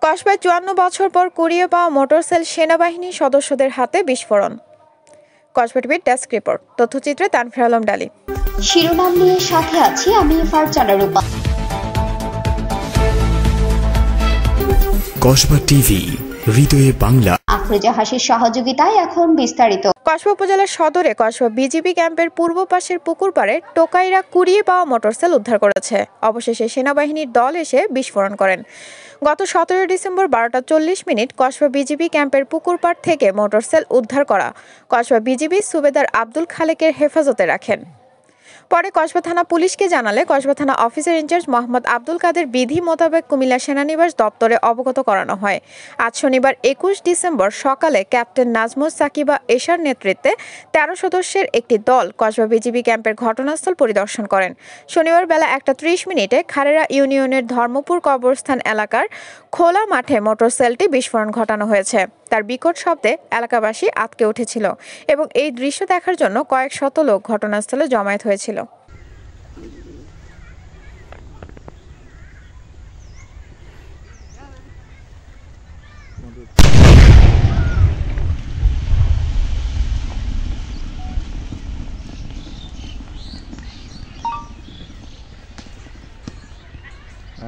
কসবায় ৫৪ বছর পর কুড়িয়ে পাওয়া মোটরসাইকেল সেনাবাহিনী সদস্যদের হাতে বিস্ফোরণ। কসবা টিভির ডেস্ক রিপোর্ট, তথ্যচিত্রে তানফির আলম ডালি। শিরোনাম নিয়ে সাথে আছি আমি ফারজানা রূপা। কসবা টিভি, হৃদয়ে বাংলা। আফরোজা হাসির সহযোগিতায় এখন বিস্তারিত। কসবা উপজেলার সদরে কসবা বিজিবি ক্যাম্পের পূর্ব পাশের পুকুর পাড়ে টোকাইরা কুড়িয়ে পাওয়া মোটরসাইকেল উদ্ধার করেছে। অবশেষে সেনাবাহিনীর দল এসে বিস্ফোরণ করেন। গত ১৭ ডিসেম্বর ১২টা ৪০ কসবা বিজিবি ক্যাম্পের পুকুর পাড় থেকে মোটরসাইকেল উদ্ধার করা কসবা বিজিবি সুবেদার আব্দুল খালেকের হেফাজতে রাখেন। পরে কসবা থানা পুলিশকে জানালে কসবা থানা অফিসার ইনচার্জ মোহাম্মদ আব্দুল কাদের বিধি মোতাবেক কুমিল্লা সেনানিবাস দপ্তরে অবগত করানো হয়। আজ শনিবার ২১ ডিসেম্বর সকালে ক্যাপ্টেন নাজমুস সাকিবা এশার নেতৃত্বে ১৩ সদস্যের একটি দল কসবা বিজিবি ক্যাম্পের ঘটনাস্থল পরিদর্শন করেন। শনিবার বেলা ১টা ৩০ খারেরা ইউনিয়নের ধর্মপুর কবরস্থান এলাকার খোলা মাঠে মোটরসাইকেলটি বিস্ফোরণ ঘটানো হয়েছে। তার বিকট শব্দে এলাকাবাসী আঁতকে উঠেছিল এবং এই দৃশ্য দেখার জন্য কয়েক শত লোক ঘটনাস্থলে জমায়েত হয়েছিল।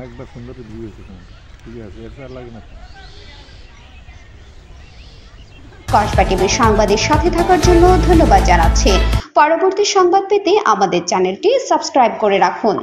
একবার সুন্দর ভিউ হয়েছে, ঠিক আছে, এর লাগে না। কসবা টিভির সংবাদের সাথে থাকার জন্য ধন্যবাদ জানাচ্ছি। পরবর্তী সংবাদ পেতে আমাদের চ্যানেলটি সাবস্ক্রাইব করে রাখুন।